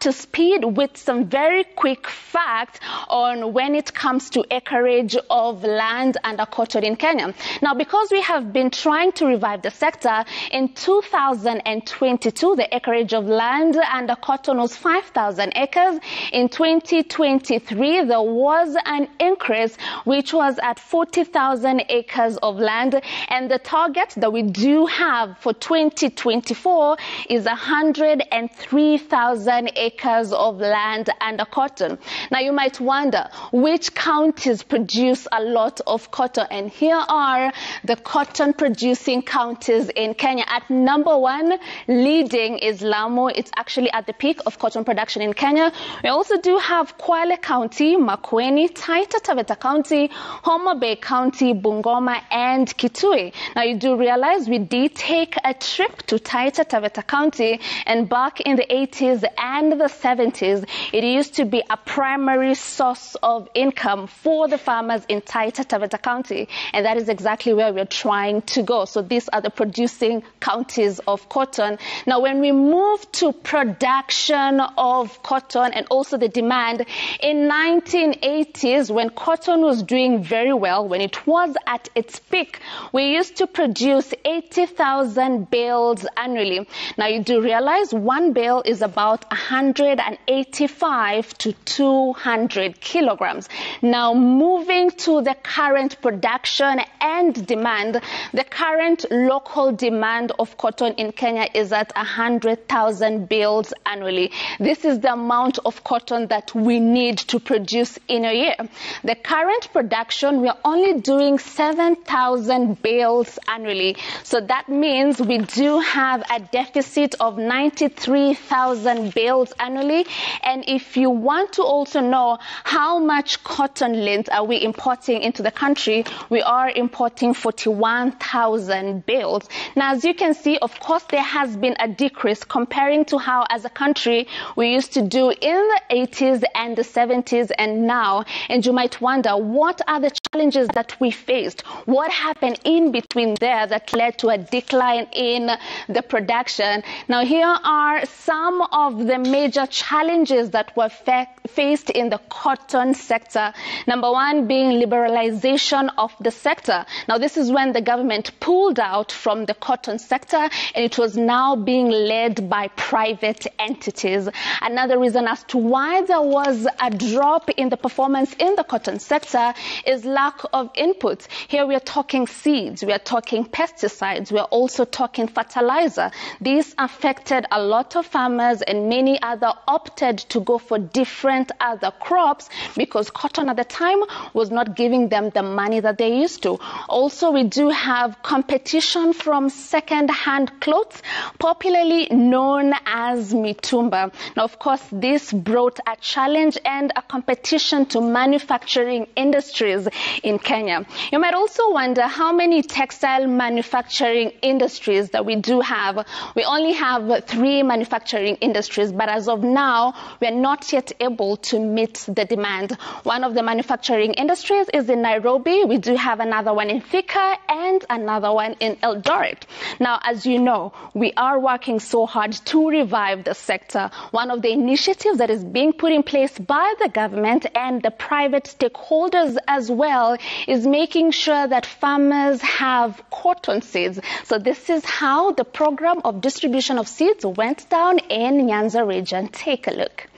to speed with some very quick facts on when it comes to acreage of land under cotton in Kenya. Now, because we have been trying to revive the sector, in 2022, the acreage of land under cotton was 5,000 acres. In 2023, there was an increase, which was at 40,000 acres of land. And the target that we do have for 2024 is 103,000 acres of land under cotton. Now, you might wonder which counties produce a lot of cotton. And here are the cotton producing counties in Kenya. At number 1, leading is Lamu. It's actually at the peak of cotton production in Kenya. We also do have Kwale County, Makueni, Taita Taveta County, Homa Bay County, Bungoma, and Kitui. Now, you do realize we did take a trip to Taita Taveta County, and back in the 80s and the 70s, it used to be a primary source of income for the farmers in Taita Taveta County, and that is exactly where we're trying to go. So these are the producing counties of cotton. Now, when we move to production of cotton and also the demand, in 1980s, when cotton was doing very well, when it was at its peak, we used to produce 80,000 bales annually. Now, you do realize one bale is about 185 to 200 kilograms. Now, moving to the current production and demand, the current local demand of cotton in Kenya is at 100,000 bales annually. This is the amount of cotton that we need to produce in a year. The current production, we are only doing 7,000 bales annually. So that means we do have a deficit of 93,000 bales annually. And if you want to also know how much cotton lint are we importing into the country, we are importing 41,000 bales. Now, as you can see, of course, there has been a decrease comparing to how, as a country, we used to do in the 80s and the 70s and now. And you might wonder, what are the challenges that we faced? What happened in between there that led to a decline in the production? Now, here are some of the major challenges that were faced in the cotton sector. Number 1 being liberalization of the sector. Now, this is when the government pulled out from the cotton sector and it was now being led by private entities. Another reason as to why there was a drop in the performance in the cotton sector is lack of inputs. Here we are talking seeds, we are talking pesticides, we are also talking fertilizer. These affected a lot of farmers, and many other opted to go for different other crops because cotton at the time was not giving them the money that they used to. Also, we do have competition from second-hand clothes, popularly known as mitumba. Now, of course, this brought a challenge and a competition to manufacturing industries in Kenya. You might also wonder how many textile manufacturing industries that we do have. We only have 3 manufacturing industries, but as of now, we are not yet able to meet the demand. One of the manufacturing industries is in Nairobi. We do have another one in Thika and another one in Eldoret. Now, as you know, we are working so hard to revive the sector. One of the initiatives that is being put in place by the government and the private stakeholders as well is making sure that farmers have cotton seeds. So this is how the program of distribution of seeds went down in Nyanza region. Take a look.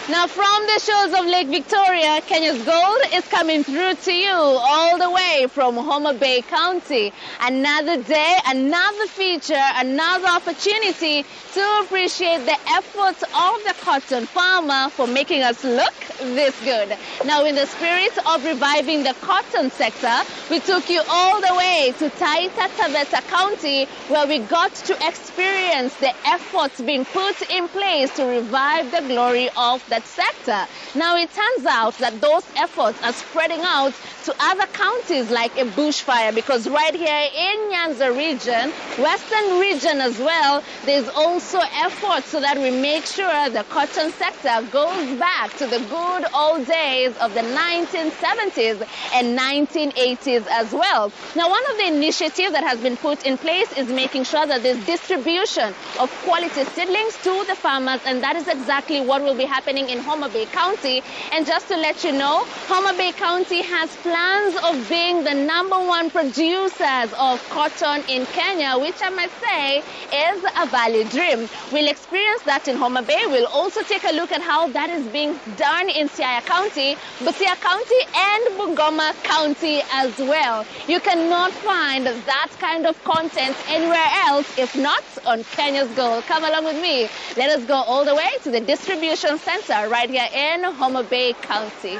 Now, from the shores of Lake Victoria, Kenya's gold is coming through to you all the way from Homa Bay County. Another day, another feature, another opportunity to appreciate the efforts of the cotton farmer for making us look this good. Now, in the spirit of reviving the cotton sector, we took you all the way to Taita Taveta County, where we got to experience the efforts being put in place to revive the glory of that sector. sector. Now, it turns out that those efforts are spreading out to other counties like a bushfire, because right here in Nyanza region, Western region as well, there's also efforts so that we make sure the cotton sector goes back to the good old days of the 1970s and 1980s as well. Now, one of the initiatives that has been put in place is making sure that there's distribution of quality seedlings to the farmers, and that is exactly what will be happening in Homa Bay County. And just to let you know, Homa Bay County has plans of being the #1 producers of cotton in Kenya, which I must say is a valid dream. We'll experience that in Homa Bay. We'll also take a look at how that is being done in Siaya County, Busia County, and Bungoma County as well. You cannot find that kind of content anywhere else, if not on Kenya's Gold. Come along with me. Let us go all the way to the distribution center right here in Homa Bay County.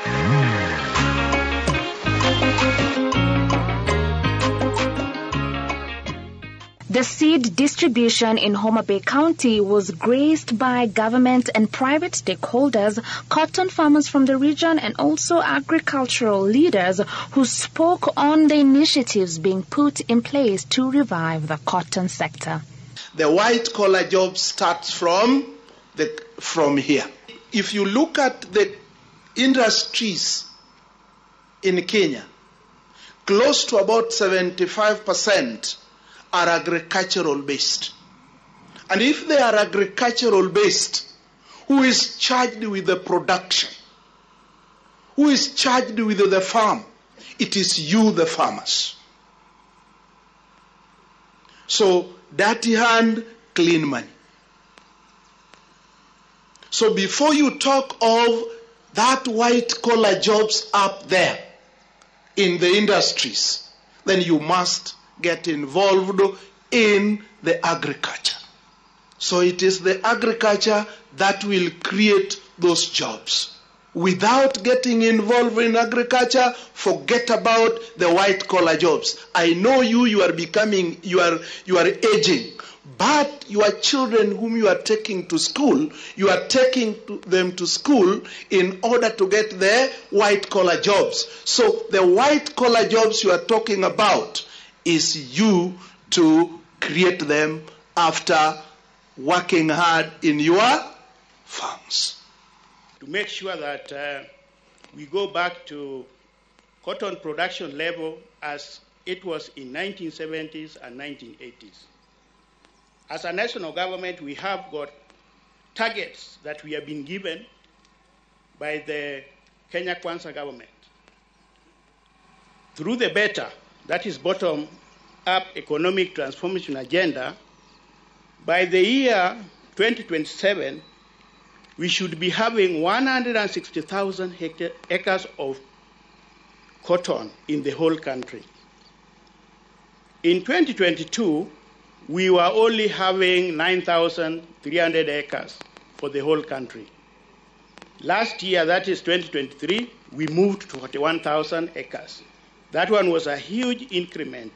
The seed distribution in Homa Bay County was graced by government and private stakeholders, cotton farmers from the region, and also agricultural leaders who spoke on the initiatives being put in place to revive the cotton sector. The white-collar job starts from here. If you look at the industries in Kenya, close to about 75% are agricultural based. And if they are agricultural based, who is charged with the production? Who is charged with the farm? It is you, the farmers. So, dirty hand, clean money. So before you talk of that white collar jobs up there in the industries, then you must get involved in the agriculture. So it is the agriculture that will create those jobs. Without getting involved in agriculture, forget about the white collar jobs. I know you are aging, but your children whom you are taking to school, you are taking them to school in order to get their white collar jobs. So the white collar jobs you are talking about is you to create them after working hard in your farms. To make sure that we go back to cotton production level as it was in 1970s and 1980s. As a national government, we have got targets that we have been given by the Kenya Kwanza government. Through the BETA, that is bottom-up economic transformation agenda, by the year 2027, we should be having 160,000 acres of cotton in the whole country. In 2022, we were only having 9,300 acres for the whole country. Last year, that is 2023, we moved to 41,000 acres. That one was a huge increment.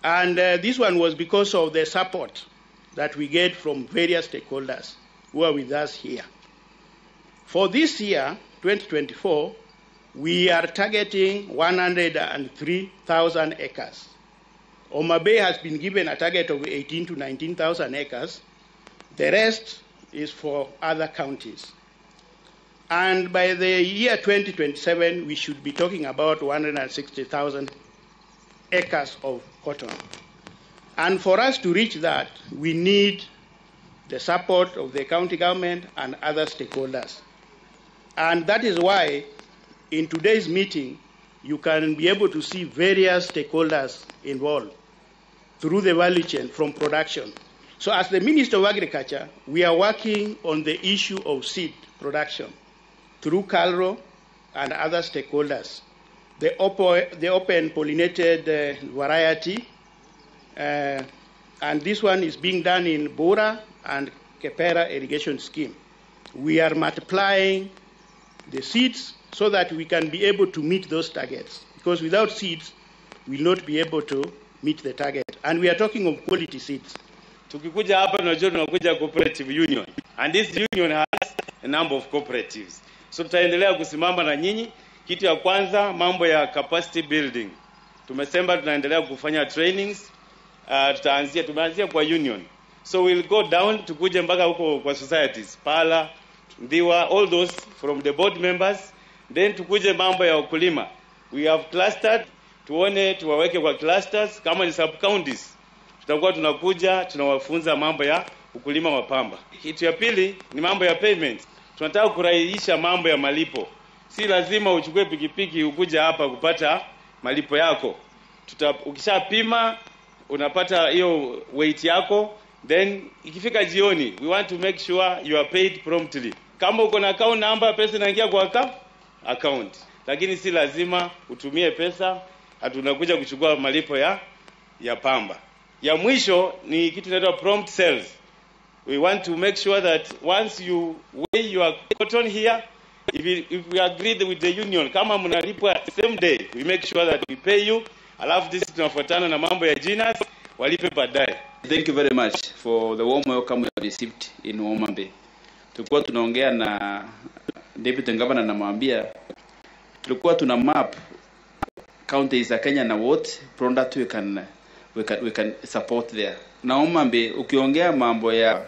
And this one was because of the support that we get from various stakeholders who are with us here. For this year, 2024, we are targeting 103,000 acres. Homa Bay has been given a target of 18,000 to 19,000 acres. The rest is for other counties. And by the year 2027, we should be talking about 160,000 acres of cotton. And for us to reach that, we need the support of the county government and other stakeholders. And that is why in today's meeting, you can be able to see various stakeholders involved through the value chain from production. So as the Minister of Agriculture, we are working on the issue of seed production through CALRO and other stakeholders. The open pollinated variety, and this one is being done in Bora and Kepera irrigation scheme. We are multiplying the seeds so that we can be able to meet those targets. Because without seeds, we will not be able to meet the target. And we are talking of quality seeds. Tukikuja hapa tunajua tunakuja cooperative union. And this union has a number of cooperatives. So tutaendelea kusimama na nyinyi. Kitu ya kwanza, mambo ya capacity building. Tumesema tunaendelea kufanya trainings. Tumeanzia kwa union. So we'll go down tukuje mpaka huko kwa societies. Pala, Ndiwa, all those from the board members. Then tukuje mambo ya ukulima. We have clustered, tuwaweke kwa clusters kama ni sub counties. Tutakuwa tunakuja tunawafunza mambo ya ukulima wa pamba. Kitu ya pili ni mambo ya payment. Tunataka kurahisisha mambo ya malipo. Si lazima uchukue pikipiki ukuja hapa kupata malipo yako. Ukishapima unapata hiyo weight yako, then ikifika jioni we want to make sure you are paid promptly. Kama uko na account number, pesa inaingia kwa account. Lakini si lazima utumie pesa, hatunakuja kuchukua malipo ya pamba. Ya mwisho ni kitu inaitwa prompt sales. We want to make sure that once you weigh your cotton here, if we agreed with the union, kama mnalipwa same day, we make sure that we pay you. Alafu this tunafuatana na mambo ya jinas, walipe baadaye. Thank you very much for the warm welcome we have received in Omambe. Tulikuwa tunaongea na Deputy Governor na mwambia tulikuwa tuna map counties za Kenya na what product we can support there. Na Omambe ukiongea mambo ya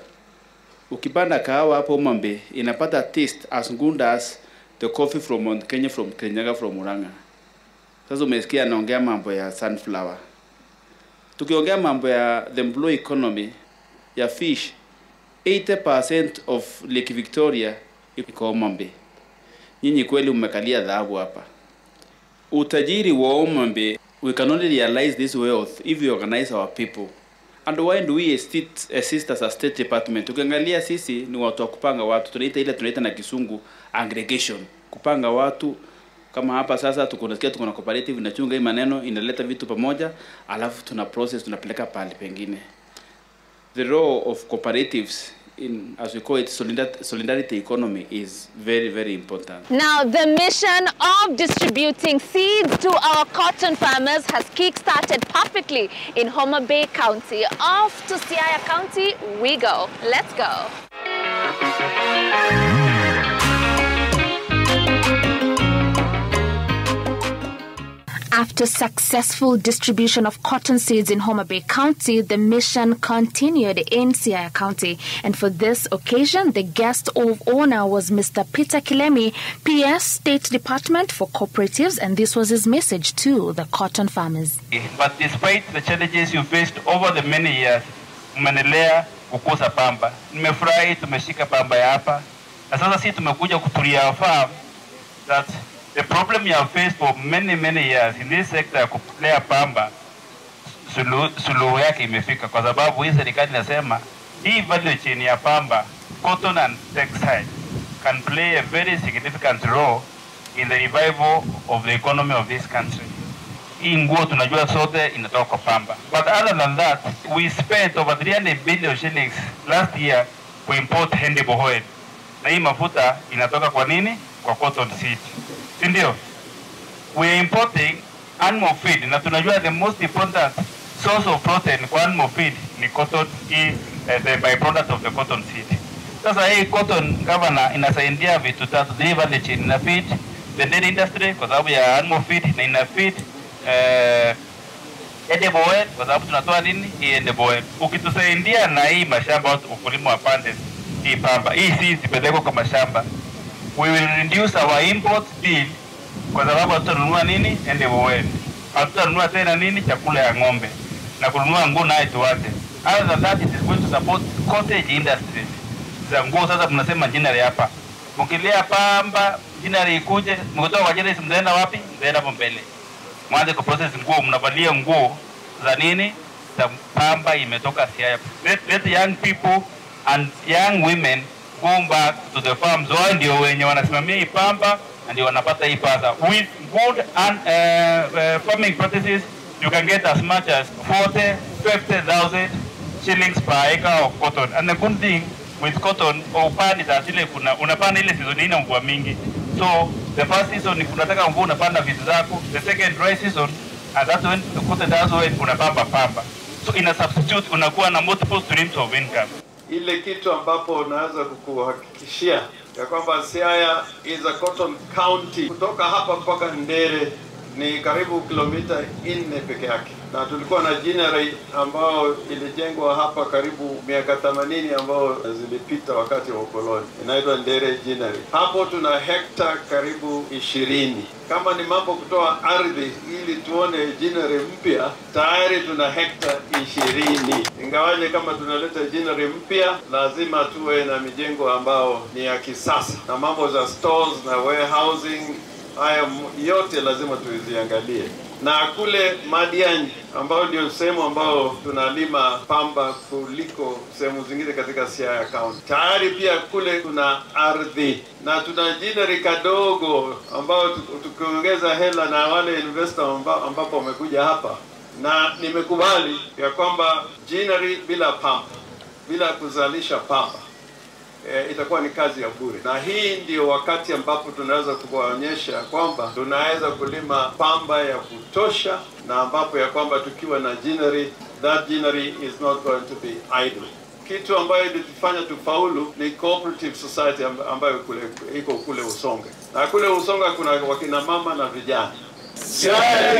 ukipanda kahawa hapo Omambe inapata taste as good as the coffee from Mount Kenya, from Kirinyaga, from Murang'a. Sasa umesikia naongea mambo ya sunflower. Tukiongea mambo ya the blue economy ya fish, 80% of Lake Victoria iko Omambe. Nyinyi kweli mmekalia dhahabu hapa. Utajiri wa Omambe, we can only realize this wealth if we organize our people. And why do we assist as a state department? Tukiangalia sisi ni watu wa kupanga watu. Tunaita na Kisungu aggregation. Kupanga watu kama hapa sasa tuko na cooperative inachunga hii maneno, inaleta vitu pamoja, alafu tuna process tunapeleka pale pengine. The role of cooperatives in, as we call it, solidarity economy is very, very important. Now, the mission of distributing seeds to our cotton farmers has kick-started perfectly in Homa Bay County. Off to Siaya County we go. Let's go. After successful distribution of cotton seeds in Homa Bay County, the mission continued in Siaya County. And for this occasion, the guest of honor was Mr. Peter Kilemi, PS State Department for Cooperatives, and this was his message to the cotton farmers. But despite the challenges you faced over the many years, mmendelea kukuza pamba. Nimefurahi tumeshika pamba ya hapa. Na sasa sisi tumekuja kutulia farm that the problem you have faced for many years in this sector ya kulea pamba, suluhu yake imefika kwa sababu hii serikali inasema hii value chain ya pamba, cotton and textile, can play a very significant role in the revival of the economy of this country. Hii nguo tunajua sote inatoka kwa pamba. But other than that, we spent over 300 billion shillings last year to import hendible oil. Na hii mafuta inatoka kwa nini? Kwa cotton seed. Sindio? We are importing animal feed. Na tunajua the most important source of protein kwa animal feed ni cotton, the byproduct of the cotton seed. Sasa hii cotton governor inasaidia vitu tatu. The value chain ina feed the dairy industry kwa sababu ya animal feed, na ina feed edible oil kwa sababu tunatoa nini? Hii edible oil. Ukitusaidia na hii mashamba ukulima wa pande hii pamba, hii si zipelekwa kwa mashamba, we will reduce our import bill kwa sababu tutanunua nini? Edible oil. Hatutanunua tena nini? Chakula ya ng'ombe. Na kununua nguo naye tuache. Other than that, it is going to support cottage industries. Za nguo sasa mnasema jinari hapa. Mkilea pamba, jinari ikuje, mkitoa kwa jinari mnaenda wapi? Mnaenda hapo mbele. Mwanze ku process nguo, mnavalia nguo za nini? Za pamba imetoka Siaya. Let young people and young women go back to the farms. Wao ndio wenye wanasimamia hii pamba na ndio wanapata hii pesa. With good and farming practices, you can get as much as 40,000-50,000 shillings per acre of cotton. And the good thing with cotton, upande za zile unapanda ile season ina mvua mingi. So the first season unataka mvua unapanda vitu zako. The second dry season, and that's when the cotton does when unapamba pamba. So in a substitute unakuwa na multiple streams of income. Ile kitu ambapo unaweza kukuhakikishia ya kwamba Siaya is a cotton county. Kutoka hapa mpaka Ndere ni karibu kilomita 4 peke yake, na tulikuwa na ginnery ambao ilijengwa hapa karibu miaka 80 ambao zilipita wakati wa ukoloni, inaitwa Ndere Ginnery. Hapo tuna hekta karibu 20. Kama ni mambo kutoa ardhi ili tuone ginnery mpya, tayari tuna hekta 20. Ingawaje kama tunaleta ginnery mpya, lazima tuwe na mijengo ambao ni ya kisasa, na mambo za stores na warehousing, haya yote lazima tuziangalie. Na kule Madiani ambao ndio sehemu ambao tunalima pamba kuliko sehemu zingine katika Siaya County, tayari pia kule tuna ardhi na tuna ginnery kadogo ambao tukiongeza hela na wale investor ambapo wamekuja hapa, na nimekubali ya kwamba ginnery bila pamba, bila kuzalisha pamba, itakuwa ni kazi ya bure. Na hii ndio wakati ambapo tunaweza kuwaonyesha kwamba tunaweza kulima pamba ya kutosha, na ambapo ya kwamba tukiwa na ginnery, that ginnery is not going to be idle. Kitu ambayo ilitufanya tufaulu ni cooperative society ambayo iko kule Usonga. Na kule Usonga kuna wakina mama na vijana. Siaya